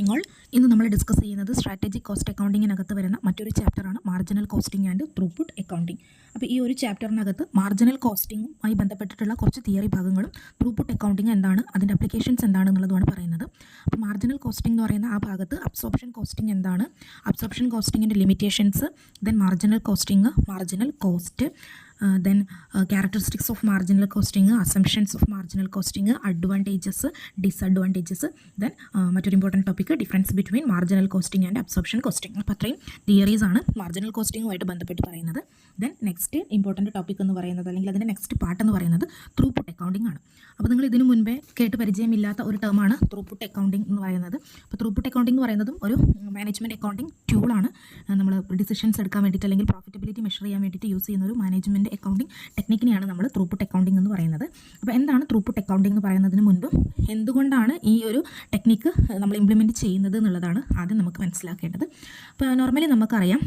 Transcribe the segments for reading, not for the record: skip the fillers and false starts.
നിങ്ങൾ ഇന്ന് നമ്മൾ ഡിസ്കസ് ചെയ്യുന്നത് സ്ട്രാറ്റജിക് കോസ്റ്റ് അക്കൗണ്ടിങ്ങിനകത്ത് വരുന്ന മറ്റൊരു ചാപ്റ്ററാണ് marginal costing and throughput accounting. അപ്പോൾ ഈ ഒരു ചാപ്റ്ററിനകത്ത് മാർജിനൽ കോസ്റ്റിംഗുമായി ബന്ധപ്പെട്ടിട്ടുള്ള കുറച്ച് തിയറി ഭാഗങ്ങളും ത്രൂപുട്ട് അക്കൗണ്ടിങ് എന്താണ്, അതിൻ്റെ അപ്ലിക്കേഷൻസ് എന്താണെന്നുള്ളതുമാണ് പറയുന്നത്. അപ്പോൾ മാർജിനൽ കോസ്റ്റിംഗ് എന്ന് പറയുന്ന ആ ഭാഗത്ത് അബ്സോർപ്ഷൻ കോസ്റ്റിംഗ് എന്താണ്, അബ്സോർപ്ഷൻ കോസ്റ്റിങ്ങിൻ്റെ limitations, then marginal costing, marginal cost, then characteristics of marginal costing, assumptions of marginal costing, advantages, disadvantages, then മറ്റൊരു important topic difference between marginal costing and absorption costing. അപ്പോൾ അത്രയും theories ആണ് marginal കോസ്റ്റിംഗുമായിട്ട് ബന്ധപ്പെട്ട് പറയുന്നത്. Then next important topic എന്ന് പറയുന്നത്, അല്ലെങ്കിൽ അതിൻ്റെ നെക്സ്റ്റ് പാർട്ട് എന്ന് പറയുന്നത് ത്രൂപുട്ട് അക്കൗണ്ടിംഗ് ആണ്. അപ്പോൾ നിങ്ങൾ ഇതിനു മുൻപേ കേട്ട് പരിചയമില്ലാത്ത ഒരു ടേമാണ് ത്രൂപുട്ട് അക്കൗണ്ടിംഗ് എന്ന് പറയുന്നത്. അപ്പോൾ ത്രൂപുട്ട് അക്കൗണ്ടിംഗ് എന്ന് പറയുന്നതും ഒരു മാനേജ്മെൻറ്റ് അക്കൗണ്ടിംഗ് ടൂളാണ്. നമ്മൾ ഡിസിഷൻസ് എടുക്കാൻ വേണ്ടിയിട്ട് അല്ലെങ്കിൽ പ്രോഫിറ്റബിലിറ്റി മെഷർ ചെയ്യാൻ വേണ്ടിയിട്ട് യൂസ് ചെയ്യുന്ന ഒരു മാനേജ്മെൻറ്റ് അക്കൗണ്ടിംഗ് ടെക്നിക്കിനെയാണ് നമ്മൾ ത്രൂപുട്ട് അക്കൗണ്ടിംഗ് എന്ന് പറയുന്നത്. അപ്പോൾ എന്താണ് ത്രൂപുട്ട് അക്കൗണ്ടിംഗ് എന്ന് പറയുന്നതിന് മുൻപ് എന്തുകൊണ്ടാണ് ഈ ഒരു ടെക്നിക്ക് നമ്മൾ ഇംപ്ലിമെൻറ്റ് ചെയ്യുന്നത് എന്നുള്ളതാണ് ആദ്യം നമുക്ക് മനസ്സിലാക്കേണ്ടത്. അപ്പോൾ നോർമലി നമുക്കറിയാം,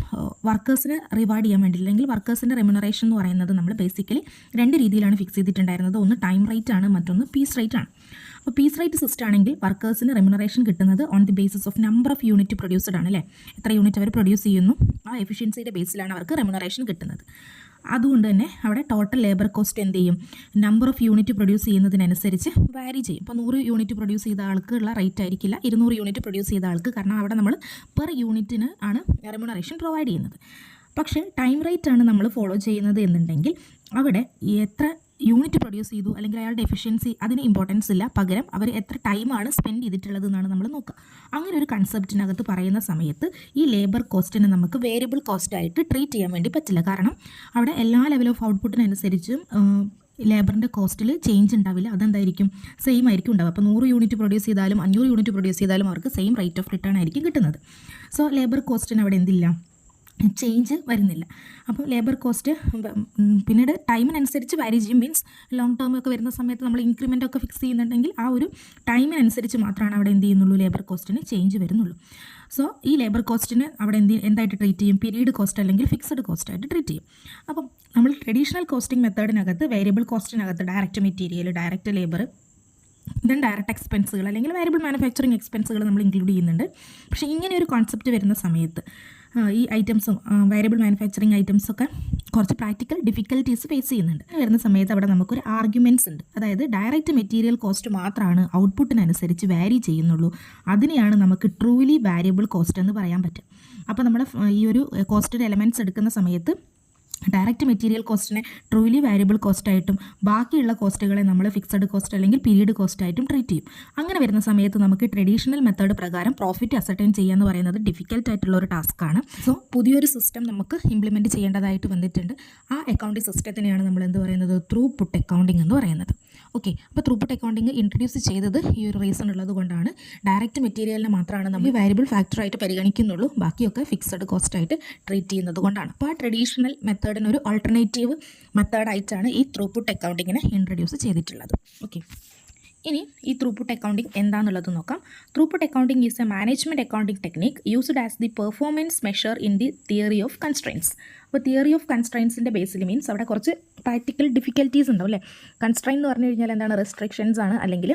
വർക്കേഴ്സിന് റിവാർഡ് ചെയ്യാൻ വേണ്ടി അല്ലെങ്കിൽ വർക്കേഴ്സിൻ്റെ റെമ്യൂണറേഷൻ എന്ന് പറയുന്നത് നമ്മൾ ബേസിക്കലി രണ്ട് രീതിയിലാണ് ഫിക്സ് ചെയ്തിട്ടുണ്ടായിരുന്നത്. ഒന്ന് ടൈം റേറ്റ് ആണ്, മറ്റൊന്ന് പീസ് റേറ്റ് ആണ്. അപ്പോൾ പീസ് റേറ്റ് സിസ്റ്റം ആണെങ്കിൽ വർക്കേഴ്സിന് റെമ്യൂണറേഷൻ കിട്ടുന്നത് on the basis of number of unit produced ആണ്, അല്ലേ? എത്ര യൂണിറ്റ് അവർ പ്രൊഡ്യൂസ് ചെയ്യുന്നു, ആ എഫിഷ്യൻസിയുടെ ബേസിലാണ് അവർക്ക് റെമ്യൂണറേഷൻ കിട്ടുന്നത്. അതുകൊണ്ട് തന്നെ അവിടെ ടോട്ടൽ ലേബർ കോസ്റ്റ് എന്ത് ചെയ്യും, നമ്പർ ഓഫ് യൂണിറ്റ് പ്രൊഡ്യൂസ് ചെയ്യുന്നതിനനുസരിച്ച് വാരി ചെയ്യും. ഇപ്പോൾ 100 യൂണിറ്റ് പ്രൊഡ്യൂസ് ചെയ്ത ആൾക്ക് ഉള്ള റേറ്റ് ആയിരിക്കില്ല 200 യൂണിറ്റ് പ്രൊഡ്യൂസ് ചെയ്ത ആൾക്ക്, കാരണം അവിടെ നമ്മൾ പെർ യൂണിറ്റിന് ആണ് റെമ്യൂണറേഷൻ പ്രൊവൈഡ് ചെയ്യുന്നത്. പക്ഷേ ടൈം റേറ്റ് ആണ് നമ്മൾ ഫോളോ ചെയ്യുന്നത് എന്നുണ്ടെങ്കിൽ അവിടെ എത്ര യൂണിറ്റ് പ്രൊഡ്യൂസ് ചെയ്തു അല്ലെങ്കിൽ അയാളുടെ എഫിഷ്യൻസി അതിന് ഇമ്പോർട്ടൻസ് ഇല്ല, പകരം അവർ എത്ര ടൈമാണ് സ്പെൻഡ് ചെയ്തിട്ടുള്ളത് എന്നാണ് നമ്മൾ നോക്കുക. അങ്ങനെ ഒരു കൺസെപ്റ്റിനകത്ത് പറയുന്ന സമയത്ത് ഈ ലേബർ കോസ്റ്റിനെ നമുക്ക് വേരിയബിൾ കോസ്റ്റായിട്ട് ട്രീറ്റ് ചെയ്യാൻ വേണ്ടി പറ്റില്ല. കാരണം അവിടെ എല്ലാ ലെവൽ ഓഫ് ഔട്ട്പുട്ടിനനുസരിച്ചും ലേബറിൻ്റെ കോസ്റ്റിൽ ചേഞ്ച് ഉണ്ടാവില്ല. അതെന്തായിരിക്കും, സെയിം ആയിരിക്കും ഉണ്ടാവുക. അപ്പോൾ 100 യൂണിറ്റ് പ്രൊഡ്യൂസ് ചെയ്താലും 500 യൂണിറ്റ് പ്രൊഡ്യൂസ് ചെയ്താലും അവർക്ക് സെയിം റേറ്റ് ഓഫ് റിട്ടേൺ ആയിരിക്കും കിട്ടുന്നത്. സോ ലേബർ കോസ്റ്റിന് അവിടെ എന്തില്ല, ചേഞ്ച് വരുന്നില്ല. അപ്പോൾ ലേബർ കോസ്റ്റ് പിന്നീട് ടൈമിനനുസരിച്ച് വാരി ചെയ്യും. മീൻസ് ലോങ് ടേം ഒക്കെ വരുന്ന സമയത്ത് നമ്മൾ ഇൻക്രിമെൻ്റ് ഒക്കെ ഫിക്സ് ചെയ്യുന്നുണ്ടെങ്കിൽ ആ ഒരു ടൈമിനനുസരിച്ച് മാത്രമാണ് അവിടെ എന്ത് ചെയ്യുന്നുള്ളൂ, ലേബർ കോസ്റ്റിന് ചേഞ്ച് വരുന്നുള്ളൂ. സോ ഈ ലേബർ കോസ്റ്റിന് അവിടെ എന്തായിട്ട് ട്രീറ്റ് ചെയ്യും, പീരീഡ് കോസ്റ്റ് അല്ലെങ്കിൽ ഫിക്സഡ് കോസ്റ്റായിട്ട് ട്രീറ്റ് ചെയ്യും. അപ്പം നമ്മൾ ട്രഡീഷണൽ കോസ്റ്റിംഗ് മെത്തേഡിനകത്ത് വേരിയബിൾ കോസ്റ്റിനകത്ത് direct material, direct labour, then direct എക്സ്പെൻസുകൾ അല്ലെങ്കിൽ വേരിയബിൾ മാനുഫാക്ചറിങ് എക്സ്പെൻസുകൾ നമ്മൾ ഇൻക്ലൂഡ് ചെയ്യുന്നുണ്ട്. പക്ഷേ ഇങ്ങനെ ഒരു കോൺസെപ്റ്റ് വരുന്ന സമയത്ത് ഈ ഐറ്റംസും വേരിയബിൾ മാനുഫാക്ചറിങ് ഐറ്റംസൊക്കെ കുറച്ച് പ്രാക്ടിക്കൽ ഡിഫിക്കൽട്ടീസ് ഫേസ് ചെയ്യുന്നുണ്ട്. വരുന്ന സമയത്ത് അവിടെ നമുക്കൊരു ആർഗ്യുമെൻറ്റ്സ് ഉണ്ട്. അതായത് ഡയറക്റ്റ് മെറ്റീരിയൽ കോസ്റ്റ് മാത്രമാണ് ഔട്ട്പുട്ടിനനുസരിച്ച് വാരി ചെയ്യുന്നുള്ളൂ. അതിനെയാണ് നമുക്ക് ട്രൂലി വാരിയബിൾ കോസ്റ്റ് എന്ന് പറയാൻ പറ്റും. അപ്പോൾ നമ്മൾ ഈ ഒരു കോസ്റ്റിൻ്റെ എലമെൻറ്റ്സ് എടുക്കുന്ന സമയത്ത് ഡയറക്റ്റ് മെറ്റീരിയൽ കോസ്റ്റിനെ ട്രൂലി വാരിയബിൾ കോസ്റ്റായിട്ടും ബാക്കിയുള്ള കോസ്റ്റുകളെ നമ്മൾ ഫിക്സഡ് കോസ്റ്റ് അല്ലെങ്കിൽ പീരീഡ് കോസ്റ്റായിട്ടും ട്രീറ്റ് ചെയ്യും. അങ്ങനെ വരുന്ന സമയത്ത് നമുക്ക് ട്രഡീഷണൽ മെത്തേഡ് പ്രകാരം പ്രോഫിറ്റ് അസർട്ടൈൻ ചെയ്യുക എന്ന് പറയുന്നത് ഡിഫിക്കൽട്ട് ആയിട്ടുള്ള ഒരു ടാസ്ക്കാണ്. സോ പുതിയൊരു സിസ്റ്റം നമുക്ക് ഇംപ്ലിമെൻറ്റ് ചെയ്യേണ്ടതായിട്ട് വന്നിട്ടുണ്ട്. ആ അക്കൗണ്ടിങ് സിസ്റ്റത്തിനെയാണ് നമ്മൾ എന്ത് പറയുന്നത്, ത്രൂപുട്ട് അക്കൗണ്ടിങ് എന്ന് പറയുന്നത്. ഓക്കെ, അപ്പോൾ ത്രൂപുട്ട് അക്കൗണ്ടിങ് ഇൻട്രൊഡ്യൂസ് ചെയ്തത് ഈ ഒരു റീസൺ ഉള്ളത് കൊണ്ടാണ്. ഡയറക്റ്റ് മെറ്റീരിയലിനെ മാത്രമാണ് നമ്മൾ വാരിയബിൾ ഫാക്ടറായിട്ട് പരിഗണിക്കുന്നുള്ളൂ, ബാക്കിയൊക്കെ ഫിക്സഡ് കോസ്റ്റായിട്ട് ട്രീറ്റ് ചെയ്യുന്നത് കൊണ്ടാണ്. അപ്പോൾ ആ ട്രഡീഷണൽ മെത്തേഡിനൊരു ആൾട്ടർനേറ്റീവ് മെത്തേഡായിട്ടാണ് ഈ ത്രൂപുട്ട് അക്കൗണ്ടിങ്ങിനെ ഇൻട്രൊഡ്യൂസ് ചെയ്തിട്ടുള്ളത്. ഓക്കെ, ഇനി ഈ ത്രൂപുട്ട് അക്കൗണ്ടിങ് എന്താണെന്നുള്ളത് നോക്കാം. Throughput accounting is A management accounting technique used as the performance measure in the theory of constraints. അപ്പോൾ തിയറി ഓഫ് കൺസ്ട്രെയിൻസിൻ്റെ ബേസിൽ മീൻസ് അവിടെ കുറച്ച് പ്രാക്ടിക്കൽ ഡിഫിക്കൽട്ടീസ് ഉണ്ടാവും, അല്ലേ? കൺസ്ട്രെയിൻ എന്ന് പറഞ്ഞു കഴിഞ്ഞാൽ എന്താണ്, റെസ്ട്രിക്ഷൻസ് ആണ് അല്ലെങ്കിൽ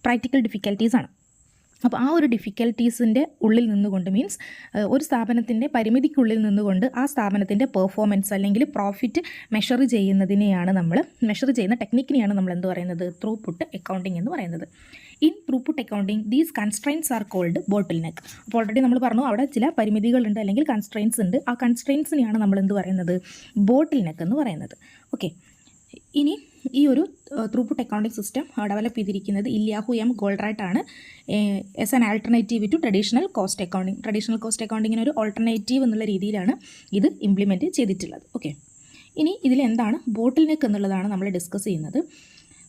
പ്രാക്ടിക്കൽ ഡിഫിക്കൽട്ടീസ് ആണ്. അപ്പോൾ ആ ഒരു ഡിഫിക്കൽട്ടീസിൻ്റെ ഉള്ളിൽ നിന്നുകൊണ്ട് മീൻസ് ഒരു സ്ഥാപനത്തിൻ്റെ പരിമിതിക്കുള്ളിൽ നിന്നുകൊണ്ട് ആ സ്ഥാപനത്തിൻ്റെ പെർഫോമൻസ് അല്ലെങ്കിൽ പ്രോഫിറ്റ് മെഷർ ചെയ്യുന്നതിനെയാണ് മെഷർ ചെയ്യുന്ന ടെക്നിക്കിനെയാണ് നമ്മൾ എന്ത് പറയുന്നത്, ത്രൂപുട്ട് അക്കൗണ്ടിങ് എന്ന് പറയുന്നത്. In throughput accounting these constraints are called bottleneck. അപ്പോൾ ഓൾറെഡി നമ്മൾ പറഞ്ഞു അവിടെ ചില പരിമിതികളുണ്ട് അല്ലെങ്കിൽ കൺസ്ട്രെയിൻസ് ഉണ്ട്. ആ കൺസ്ട്രെയിൻസിനെയാണ് നമ്മൾ എന്ത് പറയുന്നത്, ബോട്ടിൽ നെക്ക് എന്ന് പറയുന്നത്. ഓക്കെ, ഇനി ഈ ഒരു ത്രൂപുട്ട് അക്കൗണ്ടിങ് സിസ്റ്റം ഡെവലപ്പ് ചെയ്തിരിക്കുന്നത് ഇല്യാഹു എം ഗോൾഡ്റാറ്റ് ആണ്. As an alternative to traditional cost accounting. Traditional cost അക്കൗണ്ടിങ്ങിന് ഒരു ഓൾട്ടർനേറ്റീവ് എന്നുള്ള രീതിയിലാണ് ഇത് ഇംപ്ലിമെൻറ്റ് ചെയ്തിട്ടുള്ളത്. ഓക്കെ, ഇനി ഇതിലെന്താണ് ബോട്ടിൽ നെക്ക് എന്നുള്ളതാണ് നമ്മൾ ഡിസ്കസ് ചെയ്യുന്നത്.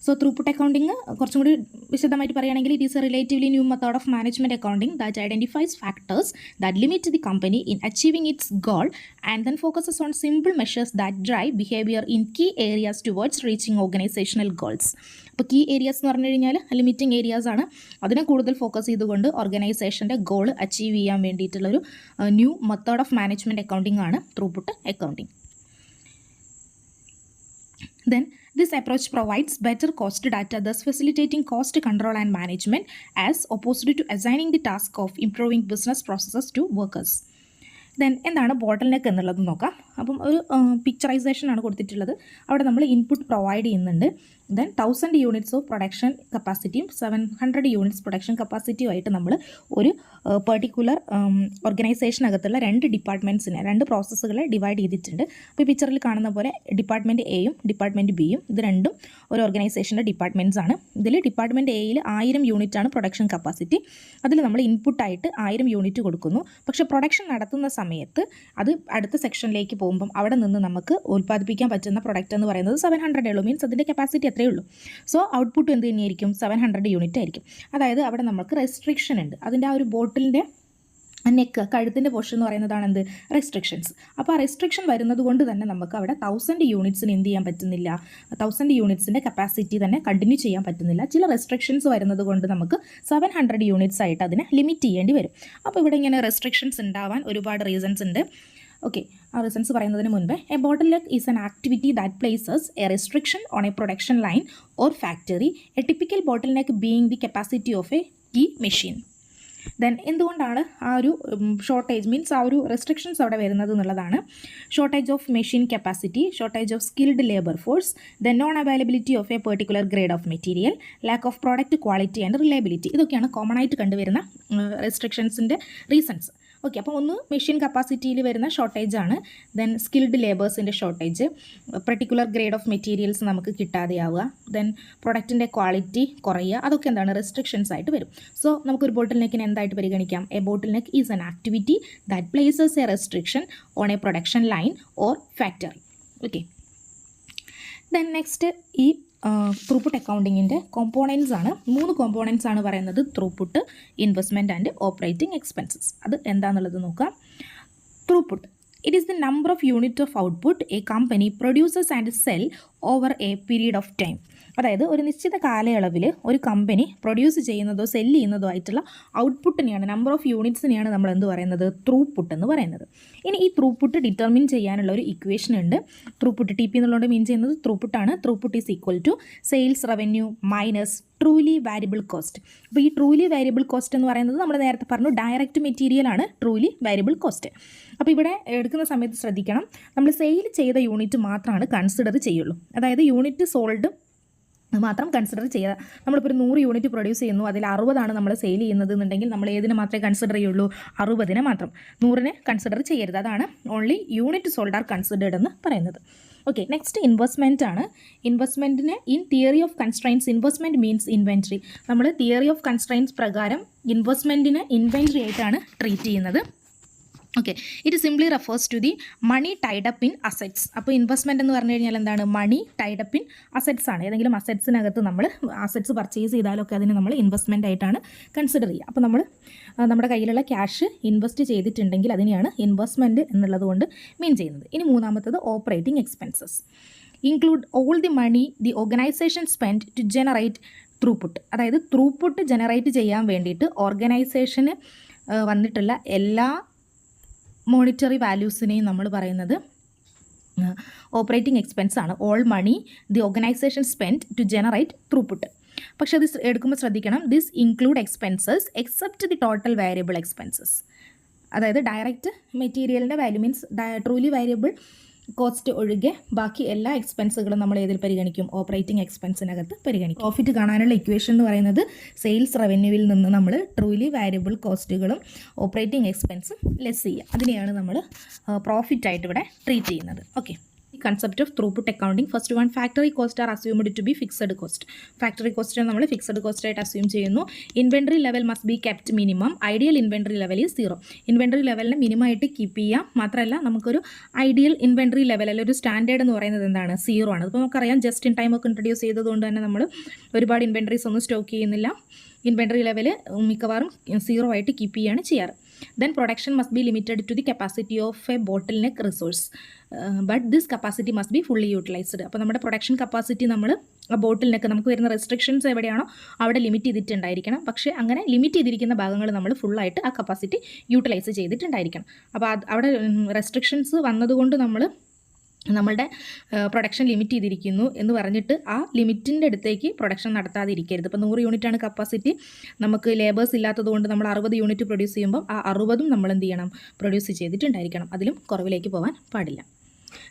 സോ ത്രൂപുട്ട് അക്കൗണ്ടിങ് കുറച്ചും കൂടി വിശദമായിട്ട് പറയുകയാണെങ്കിൽ it is a relatively new method of management accounting that identifies factors that limit the company in achieving its goal and then focuses on simple measures that drive behaviour in key areas towards reaching organisational goals. അപ്പോൾ key areas എന്ന് പറഞ്ഞു കഴിഞ്ഞാൽ limiting areas ആണ്. അതിനെ കൂടുതൽ focus ചെയ്തുകൊണ്ട് ഓർഗനൈസേഷൻ്റെ goal achieve ചെയ്യാൻ വേണ്ടിയിട്ടുള്ളൊരു new method of management accounting ആണ് throughput accounting. Then this approach provides better cost data, thus facilitating cost control and management as opposed to assigning the task of improving business processes to workers. Then എന്താണ് ബോട്ടിൽ neck എന്നുള്ളത് നോക്കാം. അപ്പം ഒരു picturisation ആണ് കൊടുത്തിട്ടുള്ളത്. അവിടെ നമ്മൾ ഇൻപുട്ട് പ്രൊവൈഡ് ചെയ്യുന്നുണ്ട്. ദെൻ 1000 യൂണിറ്റ്സ് ഓഫ് പ്രൊഡക്ഷൻ കപ്പാസിറ്റിയും 700 യൂണിറ്റ്സ് പ്രൊഡക്ഷൻ കപ്പാസിറ്റിയുമായിട്ട് നമ്മൾ ഒരു പെർട്ടിക്കുലർ ഓർഗനൈസേഷനകത്തുള്ള രണ്ട് ഡിപ്പാർട്ട്മെൻറ്റ്സിനെ, രണ്ട് പ്രോസസ്സുകളെ ഡിവൈഡ് ചെയ്തിട്ടുണ്ട്. അപ്പോൾ ഈ പിക്ചറിൽ കാണുന്ന പോലെ ഡിപ്പാർട്ട്മെൻറ്റ് എയും ഡിപ്പാർട്ട്മെൻറ്റ് ബിയും ഇത് രണ്ടും ഒരു ഓർഗനൈസേഷൻ്റെ ഡിപ്പാർട്ട്മെൻറ്റ്സ് ആണ്. ഇതിൽ ഡിപ്പാർട്ട്മെൻറ്റ് എയിൽ 1000 യൂണിറ്റാണ് പ്രൊഡക്ഷൻ കപ്പാസിറ്റി. അതിൽ നമ്മൾ ഇൻപുട്ടായിട്ട് 1000 യൂണിറ്റ് കൊടുക്കുന്നു. പക്ഷേ പ്രൊഡക്ഷൻ നടത്തുന്ന സമയത്ത് അത് അടുത്ത സെക്ഷനിലേക്ക് പോകുമ്പം അവിടെ നിന്ന് നമുക്ക് ഉൽപ്പാദിപ്പിക്കാൻ പറ്റുന്ന പ്രൊഡക്റ്റ് എന്ന് പറയുന്നത് 700 ഉള്ളൂ. മീൻസ് അതിൻ്റെ കപ്പാസിറ്റി എത്രയേ ഉള്ളൂ. സോ ഔട്ട്പുട്ട് എന്ത് തന്നെയായിരിക്കും? 700 യൂണിറ്റ് ആയിരിക്കും. അതായത് അവിടെ നമുക്ക് റെസ്ട്രിക്ഷൻ ഉണ്ട്. അതിൻ്റെ ആ ഒരു ബോട്ടിലിൻ്റെ നെക്ക്, കഴുത്തിൻ്റെ പോർഷൻ എന്ന് പറയുന്നതാണ് എന്ത്? റെസ്ട്രിക്ഷൻസ്. അപ്പോൾ ആ റെസ്ട്രിക്ഷൻ വരുന്നത് കൊണ്ട് തന്നെ നമുക്ക് അവിടെ 1000 യൂണിറ്റ്സിന് എന്ത് ചെയ്യാൻ പറ്റുന്നില്ല? 1000 യൂണിറ്റ്സിൻ്റെ കപ്പാസിറ്റി തന്നെ കണ്ടിന്യൂ ചെയ്യാൻ പറ്റുന്നില്ല. ചില റെസ്ട്രിക്ഷൻസ് വരുന്നത് കൊണ്ട് നമുക്ക് 700 യൂണിറ്റ്സ് ആയിട്ട് അതിനെ ലിമിറ്റ് ചെയ്യേണ്ടി വരും. അപ്പോൾ ഇവിടെ ഇങ്ങനെ റെസ്ട്രിക്ഷൻസ് ഉണ്ടാവാൻ ഒരുപാട് റീസൺസ് ഉണ്ട്. ഓക്കെ, ആ റീസൺസ് പറയുന്നതിന് മുൻപ്, a bottleneck is an activity that places a restriction on a production line or factory, a typical bottleneck being the capacity of a key machine. Then എന്തുകൊണ്ടാണ് ആ ഒരു shortage, means ആ ഒരു restrictions അവിടെ വരുന്നത് എന്നുള്ളതാണ്. Shortage of machine capacity, shortage of skilled labour force, then non availability of A particular grade of material, lack of product quality and reliability. ഇതൊക്കെയാണ് common ആയിട്ട് കണ്ടുവരുന്ന റെസ്ട്രിക്ഷൻസിൻ്റെ റീസൺസ്. ഓക്കെ, അപ്പോൾ ഒന്ന് മെഷീൻ കപ്പാസിറ്റിയിൽ വരുന്ന ഷോർട്ടേജ് ആണ്. ദെൻ സ്കിൽഡ് ലേബേഴ്സിൻ്റെ shortage, particular grade of materials നമുക്ക് കിട്ടാതെയാവുക, ദെൻ പ്രൊഡക്റ്റിൻ്റെ ക്വാളിറ്റി കുറയുക. അതൊക്കെ എന്താണ്? റെസ്ട്രിക്ഷൻസ് ആയിട്ട് വരും. സോ നമുക്കൊരു ബോട്ടിൽ നെക്കിനെ എന്തായിട്ട് പരിഗണിക്കാം? A bottleneck is an activity that places a restriction on a production line or factory. Okay, then next ഈ ത്രൂപുട്ട് അക്കൗണ്ടിങ്ങിൻ്റെ കോമ്പോണൻസ് ആണ്. 3 കോമ്പോണൻസ് ആണ് പറയുന്നത്: throughput, investment and operating expenses. അത് എന്താണെന്നുള്ളത് നോക്കാം. Throughput, it is the number of unit of output a company produces and sell over a period of time. അതായത് ഒരു നിശ്ചിത കാലയളവിൽ ഒരു കമ്പനി പ്രൊഡ്യൂസ് ചെയ്യുന്നതോ സെല്ല് ചെയ്യുന്നതോ ആയിട്ടുള്ള ഔട്ട്പുട്ടിനെയാണ്, നമ്പർ ഓഫ് യൂണിറ്റ്സിനെയാണ് നമ്മൾ എന്ത് പറയുന്നത്? ത്രൂപുട്ട് എന്ന് പറയുന്നത്. ഇനി ഈ ത്രൂപുട്ട് ഡിറ്റർമിൻ ചെയ്യാനുള്ള ഒരു ഇക്വേഷൻ ഉണ്ട്. ത്രൂപുട്ട് ടി പി എന്നുള്ളത് മീൻ ചെയ്യുന്നത് ത്രൂപുട്ടാണ്. Throughput is equal to sales revenue minus truly variable cost. അപ്പോൾ ഈ ട്രൂലി വാരിയബിൾ കോസ്റ്റ് എന്ന് പറയുന്നത് നമ്മൾ നേരത്തെ പറഞ്ഞു ഡയറക്റ്റ് മെറ്റീരിയലാണ് ട്രൂലി വാരിയബിൾ കോസ്റ്റ്. അപ്പോൾ ഇവിടെ എടുക്കുന്ന സമയത്ത് ശ്രദ്ധിക്കണം, നമ്മൾ സെയിൽ ചെയ്ത യൂണിറ്റ് മാത്രമാണ് കൺസിഡർ ചെയ്യുള്ളൂ. അതായത് യൂണിറ്റ് സോൾഡ് മാത്രം കൺസിഡർ ചെയ്യുക. നമ്മളിപ്പോൾ ഒരു 100 യൂണിറ്റ് പ്രൊഡ്യൂസ് ചെയ്യുന്നു, അതിൽ 60 നമ്മൾ സെയിൽ ചെയ്യുന്നത് എന്നുണ്ടെങ്കിൽ നമ്മൾ ഏതിനെ മാത്രമേ കൺസിഡർ ചെയ്യുള്ളൂ? 60 മാത്രം, 100 കൺസിഡർ ചെയ്യരുത്. അതാണ് only unit sold are considered എന്ന് പറയുന്നത്. ഓക്കെ, നെക്സ്റ്റ് ഇൻവെസ്റ്റ്മെൻറ്റ് ആണ്. ഇൻവെസ്റ്റ്മെൻറ്റിന് in theory of constraints, investment means inventory. നമ്മൾ തിയറി ഓഫ് കൺസ്ട്രെയിൻസ് പ്രകാരം ഇൻവെസ്റ്റ്മെൻറ്റിന് ഇൻവെൻട്രി ആയിട്ടാണ് ട്രീറ്റ് ചെയ്യുന്നത്. Okay, it simply refers to the money tied up in assets. അപ്പോൾ ഇൻവെസ്റ്റ്മെൻറ്റ് എന്ന് പറഞ്ഞു കഴിഞ്ഞാൽ എന്താണ്? Money tied up in assets ആണ്. ഏതെങ്കിലും അസെറ്റ്സിനകത്ത് നമ്മൾ അസെറ്റ്സ് പർച്ചേസ് ചെയ്താലൊക്കെ അതിന് നമ്മൾ ഇൻവെസ്റ്റ്മെൻ്റ് ആയിട്ടാണ് കൺസിഡർ ചെയ്യുക. അപ്പോൾ നമ്മൾ നമ്മുടെ കയ്യിലുള്ള ക്യാഷ് ഇൻവെസ്റ്റ് ചെയ്തിട്ടുണ്ടെങ്കിൽ അതിനെയാണ് ഇൻവെസ്റ്റ്മെൻറ്റ് എന്നുള്ളത് കൊണ്ട് മീൻ ചെയ്യുന്നത്. ഇനി മൂന്നാമത്തത് operating expenses. Include all the money the organisation spend to generate throughput. അതായത് ത്രൂപുട്ട് ജനറേറ്റ് ചെയ്യാൻ വേണ്ടിയിട്ട് ഓർഗനൈസേഷന് വന്നിട്ടുള്ള എല്ലാ മോണിറ്ററി വാല്യൂസിനെയും നമ്മൾ പറയുന്നത് ഓപ്പറേറ്റിംഗ് എക്സ്പെൻസ് ആണ്. All money the organisation spend to generate throughput. പക്ഷേ അത് എടുക്കുമ്പോൾ ശ്രദ്ധിക്കണം, this include expenses except the total variable expenses. അതായത് ഡയറക്റ്റ് മെറ്റീരിയലിൻ്റെ value means truly variable cost ഒഴികെ ബാക്കി എല്ലാ എക്സ്പെൻസുകളും നമ്മൾ ഏതിൽ പരിഗണിക്കും? ഓപ്പറേറ്റിംഗ് എക്സ്പെൻസിനകത്ത് പരിഗണിക്കും. പ്രോഫിറ്റ് കാണാനുള്ള ഇക്വേഷൻ എന്ന് പറയുന്നത് സെയിൽസ് റവന്യൂവിൽ നിന്ന് നമ്മൾ ട്രൂലി വാരിയബിൾ കോസ്റ്റുകളും ഓപ്പറേറ്റിംഗ് എക്സ്പെൻസും ലെസ് ചെയ്യുക. അതിനെയാണ് നമ്മൾ പ്രോഫിറ്റായിട്ട് ഇവിടെ ട്രീറ്റ് ചെയ്യുന്നത്. Okay, concept of throughput accounting. First one, factory cost are assumed to be fixed cost. Factory cost നമ്മൾ ഫിക്സഡ് കോസ്റ്റ് ആയിട്ട് അസ്യൂം ചെയ്യുന്നു. Inventory level must be kept minimum. Ideal inventory level is 0. Inventory ലെവലിനെ minimum ആയിട്ട് keep ചെയ്യാം. മാത്രമല്ല നമുക്കൊരു ideal inventory level അല്ലെങ്കിൽ ഒരു സ്റ്റാൻഡേർഡ് എന്ന് പറയുന്നത് എന്താണ്? 0 ആണ്. അപ്പോൾ നമുക്കറിയാം ജസ്റ്റ് ഇൻ ടൈം ഒക്കെ ഇൻട്രൊഡ്യൂസ് ചെയ്തതുകൊണ്ട് തന്നെ നമ്മൾ ഒരുപാട് ഇൻവെൻട്രീസ് ഒന്നും സ്റ്റോക്ക് ചെയ്യുന്നില്ല. ഇൻവെൻട്രി ലെവൽ മിക്കവാറും 0 ആയിട്ട് കീപ്പ് ചെയ്യുകയാണ് ചെയ്യാറ്. Then production must be limited to the capacity of a bottleneck resource. But this capacity must be fully utilized. അപ്പോൾ നമ്മുടെ പ്രൊഡക്ഷൻ കപ്പാസിറ്റി നമ്മൾ ബോട്ടിലിനൊക്കെ നമുക്ക് വരുന്ന റെസ്ട്രിക്ഷൻസ് എവിടെയാണോ അവിടെ ലിമിറ്റ് ചെയ്തിട്ടുണ്ടായിരിക്കണം. പക്ഷേ അങ്ങനെ ലിമിറ്റ് ചെയ്തിരിക്കുന്ന ഭാഗങ്ങൾ നമ്മൾ ഫുള്ളായിട്ട് ആ കപ്പാസിറ്റി യൂട്ടിലൈസ് ചെയ്തിട്ടുണ്ടായിരിക്കണം. അപ്പോൾ അവിടെ റെസ്ട്രിക്ഷൻസ് വന്നതുകൊണ്ട് നമ്മൾ നമ്മളുടെ പ്രൊഡക്ഷൻ ലിമിറ്റ് ചെയ്തിരിക്കുന്നു എന്ന് പറഞ്ഞിട്ട് ആ ലിമിറ്റിൻ്റെ അടുത്തേക്ക് പ്രൊഡക്ഷൻ നടത്താതിരിക്കരുത്. ഇപ്പോൾ 100 യൂണിറ്റാണ് കപ്പാസിറ്റി, നമുക്ക് ലേബേഴ്സ് ഇല്ലാത്തതുകൊണ്ട് നമ്മൾ 60 യൂണിറ്റ് പ്രൊഡ്യൂസ് ചെയ്യുമ്പോൾ ആ 60ഉം നമ്മൾ എന്ത് ചെയ്യണം, പ്രൊഡ്യൂസ് ചെയ്തിട്ടുണ്ടായിരിക്കണം. അതിലും കുറവിലേക്ക് പോകാൻ പാടില്ല.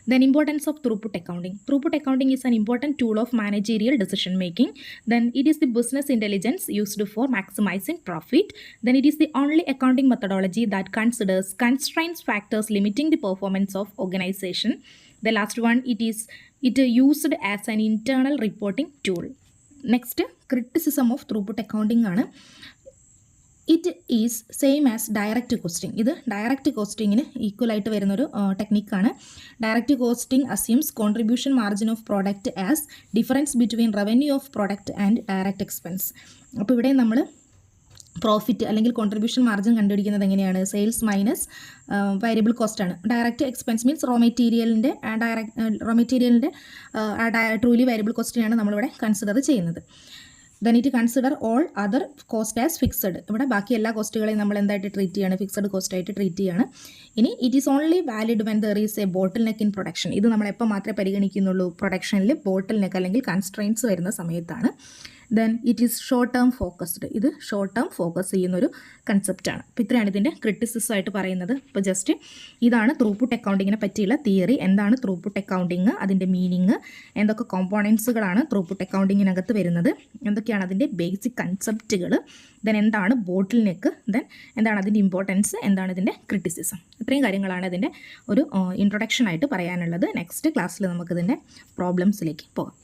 Then importance of throughput accounting. Throughput accounting is an important tool of managerial decision making. Then it is the business intelligence used for maximizing profit. Then it is the only accounting methodology that considers constraints factors limiting the performance of organization. The last one, it is used as an internal reporting tool. Next, criticism of throughput accounting ആണ്. It is same as direct costing. ഇത് direct കോസ്റ്റിങ്ങിന് ഈക്വലായിട്ട് വരുന്നൊരു ടെക്നിക്കാണ്. Direct costing assumes contribution margin of product as difference between revenue of product and direct expense. അപ്പോൾ ഇവിടെ നമ്മൾ profit അല്ലെങ്കിൽ കോൺട്രിബ്യൂഷൻ മാർജിൻ കണ്ടുപിടിക്കുന്നത് എങ്ങനെയാണ്? സെയിൽസ് മൈനസ് വേരിയബിൾ കോസ്റ്റാണ്. ഡയറക്റ്റ് എക്സ്പെൻസ് മീൻസ് റോ മെറ്റീരിയലിൻ്റെ ട്രൂലി വേരിയബിൾ കോസ്റ്റിനെയാണ് നമ്മളിവിടെ കൺസിഡർ ചെയ്യുന്നത്. Then it consider all other cost as fixed. ഇവിടെ ബാക്കി എല്ലാ കോസ്റ്റുകളെയും നമ്മൾ എന്തായിട്ട് ട്രീറ്റ് ചെയ്യാണ്? ഫിക്സഡ് കോസ്റ്റായിട്ട് ട്രീറ്റ് ചെയ്യാണ്. ഇനി it is only valid when there is A bottle neck in production. ഇത് നമ്മൾ എപ്പോൾ മാത്രമേ പരിഗണിക്കുന്നുള്ളൂ? പ്രൊഡക്ഷനിൽ ബോട്ടിൽ നെക്ക് അല്ലെങ്കിൽ കൺസ്ട്രെയിൻസ് വരുന്ന സമയത്താണ്. Then it is short term focused. ഇത് ഷോർട്ട് ടേം ഫോക്കസ് ചെയ്യുന്നൊരു കൺസെപ്റ്റാണ്. അപ്പോൾ ഇത്രയാണ് ഇതിൻ്റെ ക്രിറ്റിസിസം ആയിട്ട് പറയുന്നത്. ഇപ്പോൾ ജസ്റ്റ് ഇതാണ് ത്രൂപുട്ട് അക്കൗണ്ടിങ്ങിനെ പറ്റിയുള്ള തിയറി. എന്താണ് ത്രൂപുട്ട് അക്കൗണ്ടിങ്, അതിൻ്റെ മീനിങ്, എന്തൊക്കെ കോമ്പോണൻസുകളാണ് ത്രൂപുട്ട് അക്കൗണ്ടിങ്ങിനകത്ത് വരുന്നത്, എന്തൊക്കെയാണ് അതിൻ്റെ ബേസിക് കൺസെപ്റ്റുകൾ, ദെൻ എന്താണ് ബോട്ടിൽ നെക്ക്, ദെൻ എന്താണ് അതിൻ്റെ ഇമ്പോർട്ടൻസ്, എന്താണ് ഇതിൻ്റെ ക്രിറ്റിസിസം. ഇത്രയും കാര്യങ്ങളാണ് ഇതിൻ്റെ ഒരു ഇൻട്രൊഡക്ഷൻ ആയിട്ട് പറയാനുള്ളത്. നെക്സ്റ്റ് ക്ലാസ്സിൽ നമുക്കിതിൻ്റെ പ്രോബ്ലംസിലേക്ക് പോകാം.